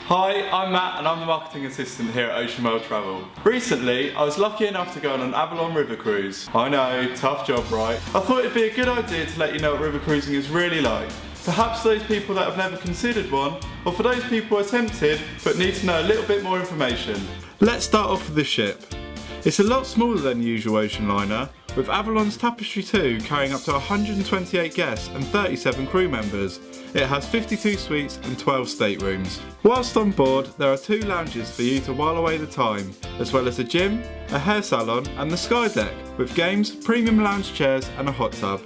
Hi, I'm Matt and I'm the marketing assistant here at Ocean World Travel. Recently, I was lucky enough to go on an Avalon river cruise. I know, tough job, right? I thought it'd be a good idea to let you know what river cruising is really like. Perhaps those people that have never considered one, or for those people who are tempted but need to know a little bit more information. Let's start off with the ship. It's a lot smaller than the usual ocean liner, with Avalon's Tapestry II carrying up to 128 guests and 37 crew members. It has 52 suites and 12 staterooms. Whilst on board, there are 2 lounges for you to while away the time, as well as a gym, a hair salon and the sky deck, with games, premium lounge chairs and a hot tub.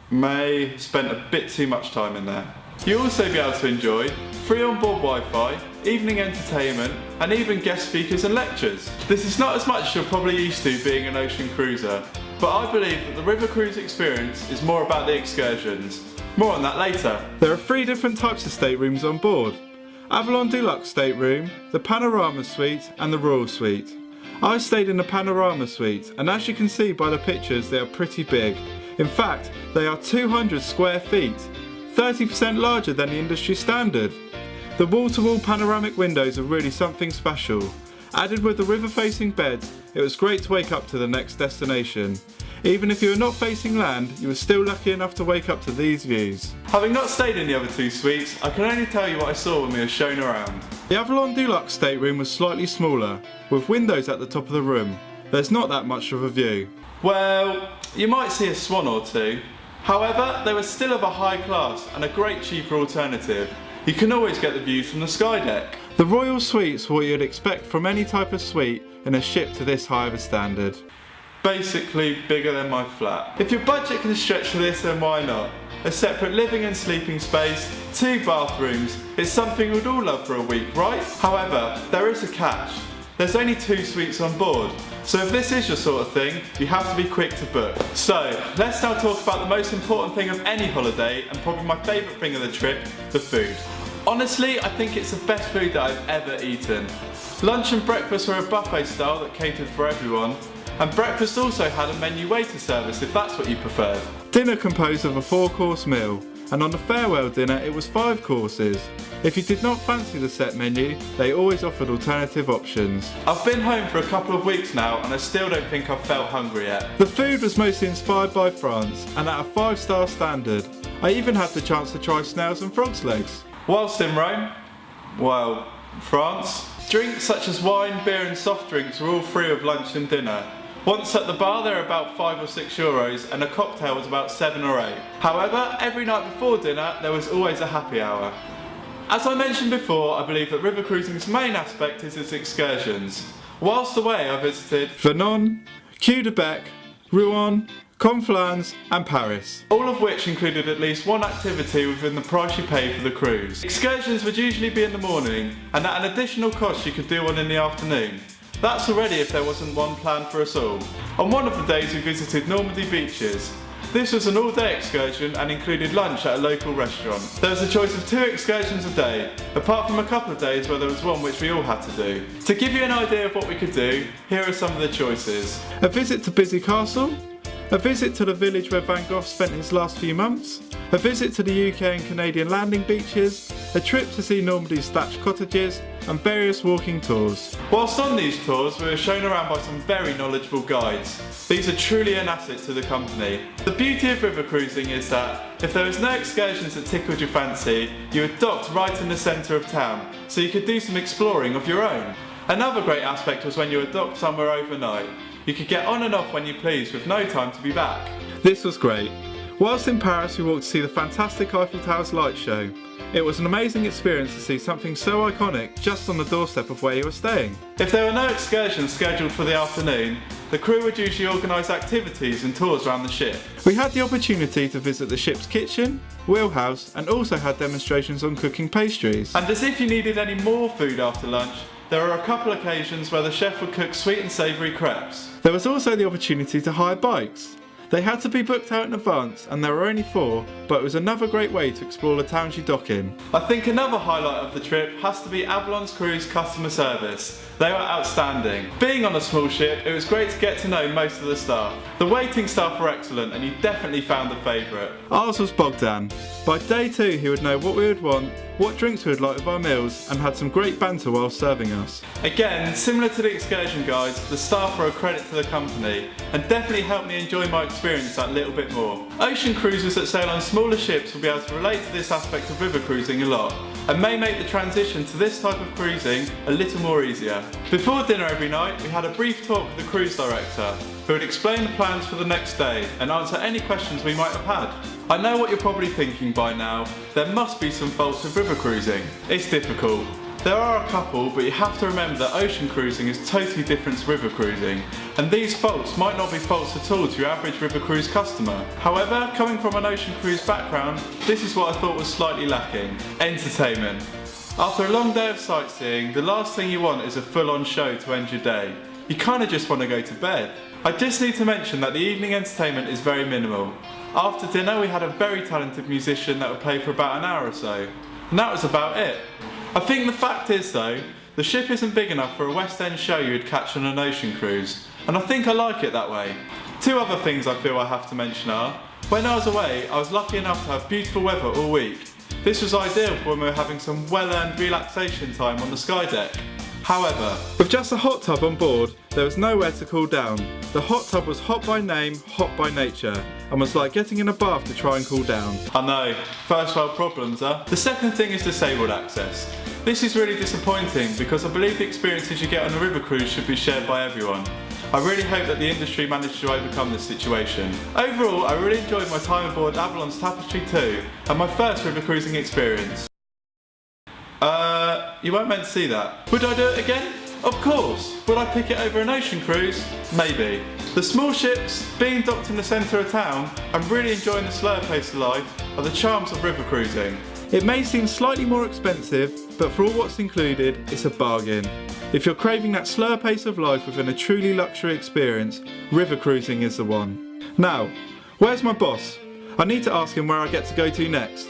May spent a bit too much time in there. You'll also be able to enjoy free on-board Wi-Fi, evening entertainment and even guest speakers and lectures. This is not as much as you're probably used to being an ocean cruiser, but I believe that the river cruise experience is more about the excursions. More on that later. There are 3 different types of staterooms on board. Avalon Deluxe Stateroom, the Panorama Suite and the Royal Suite. I stayed in the Panorama Suite and as you can see by the pictures they are pretty big. In fact, they are 200 square feet, 30% larger than the industry standard. The wall-to-wall panoramic windows are really something special. Added with the river-facing beds, it was great to wake up to the next destination. Even if you were not facing land, you were still lucky enough to wake up to these views. Having not stayed in the other 2 suites, I can only tell you what I saw when we were shown around. The Avalon Deluxe Stateroom was slightly smaller, with windows at the top of the room. There's not that much of a view. Well, you might see a swan or 2. However, they were still of a high class and a great cheaper alternative. You can always get the views from the sky deck. The Royal Suites were what you'd expect from any type of suite in a ship to this high of a standard. Basically bigger than my flat. If your budget can stretch to this, then why not? A separate living and sleeping space, 2 bathrooms, it's something we'd all love for a week, right? However, there is a catch. There's only 2 suites on board, so if this is your sort of thing, you have to be quick to book. So, let's now talk about the most important thing of any holiday, and probably my favourite thing of the trip, the food. Honestly, I think it's the best food that I've ever eaten. Lunch and breakfast were a buffet style that catered for everyone, and breakfast also had a menu waiter service if that's what you preferred. Dinner composed of a 4-course meal, and on the farewell dinner it was 5 courses. If you did not fancy the set menu, they always offered alternative options. I've been home for a couple of weeks now and I still don't think I've felt hungry yet. The food was mostly inspired by France and at a 5-star standard. I even had the chance to try snails and frog's legs. Whilst in Rome, well, France, drinks such as wine, beer and soft drinks were all free with lunch and dinner. Once at the bar they were about €5 or €6 and a cocktail was about 7 or 8. However, every night before dinner there was always a happy hour. As I mentioned before, I believe that river cruising's main aspect is its excursions. Whilst away I visited Vernon, Quebec, Rouen, Conflans and Paris, all of which included at least one activity within the price you pay for the cruise. Excursions would usually be in the morning and at an additional cost you could do one in the afternoon. That's already if there wasn't one planned for us all. On one of the days we visited Normandy beaches. This was an all-day excursion and included lunch at a local restaurant. There was a choice of 2 excursions a day, apart from a couple of days where there was one which we all had to do. To give you an idea of what we could do, here are some of the choices. A visit to Busy Castle, a visit to the village where Van Gogh spent his last few months, a visit to the UK and Canadian landing beaches, a trip to see Normandy's thatched cottages, and various walking tours. Whilst on these tours, we were shown around by some very knowledgeable guides. These are truly an asset to the company. The beauty of river cruising is that if there was no excursions that tickled your fancy, you were docked right in the centre of town, so you could do some exploring of your own. Another great aspect was when you were docked somewhere overnight. You could get on and off when you pleased with no time to be back. This was great. Whilst in Paris we walked to see the fantastic Eiffel Tower's light show. It was an amazing experience to see something so iconic just on the doorstep of where you were staying. If there were no excursions scheduled for the afternoon, the crew would usually organise activities and tours around the ship. We had the opportunity to visit the ship's kitchen, wheelhouse and also had demonstrations on cooking pastries. And as if you needed any more food after lunch, there were a couple occasions where the chef would cook sweet and savoury crepes. There was also the opportunity to hire bikes. They had to be booked out in advance and there were only 4, but it was another great way to explore the towns you dock in. I think another highlight of the trip has to be Avalon's cruise customer service. They were outstanding. Being on a small ship, it was great to get to know most of the staff. The waiting staff were excellent and you definitely found a favourite. Ours was Bogdan. By day 2 he would know what we would want, what drinks we would like with our meals, and had some great banter while serving us. Again, similar to the excursion guides, the staff were a credit to the company and definitely helped me enjoy my experience that little bit more. Ocean cruisers that sail on smaller ships will be able to relate to this aspect of river cruising a lot, and may make the transition to this type of cruising a little more easier. Before dinner every night, we had a brief talk with the cruise director, who would explain the plans for the next day and answer any questions we might have had. I know what you're probably thinking by now, there must be some faults with river cruising. It's difficult. There are a couple, but you have to remember that ocean cruising is totally different to river cruising, and these faults might not be faults at all to your average river cruise customer. However, coming from an ocean cruise background, this is what I thought was slightly lacking: entertainment. After a long day of sightseeing, the last thing you want is a full-on show to end your day. You kind of just want to go to bed. I just need to mention that the evening entertainment is very minimal. After dinner we had a very talented musician that would play for about an hour or so, and that was about it. I think the fact is though, the ship isn't big enough for a West End show you would catch on an ocean cruise, and I think I like it that way. Two other things I feel I have to mention are, when I was away I was lucky enough to have beautiful weather all week. This was ideal for when we were having some well-earned relaxation time on the sky deck. However, with just a hot tub on board, there was nowhere to cool down. The hot tub was hot by name, hot by nature, and was like getting in a bath to try and cool down. I know, first world problems, huh? The second thing is disabled access. This is really disappointing because I believe the experiences you get on a river cruise should be shared by everyone. I really hope that the industry managed to overcome this situation. Overall, I really enjoyed my time aboard Avalon's Tapestry II and my first river cruising experience. You weren't meant to see that. Would I do it again? Of course. Would I pick it over an ocean cruise? Maybe. The small ships, being docked in the centre of town, and really enjoying the slower pace of life are the charms of river cruising. It may seem slightly more expensive, but for all what's included, it's a bargain. If you're craving that slower pace of life within a truly luxury experience, river cruising is the one. Now, where's my boss? I need to ask him where I get to go to next.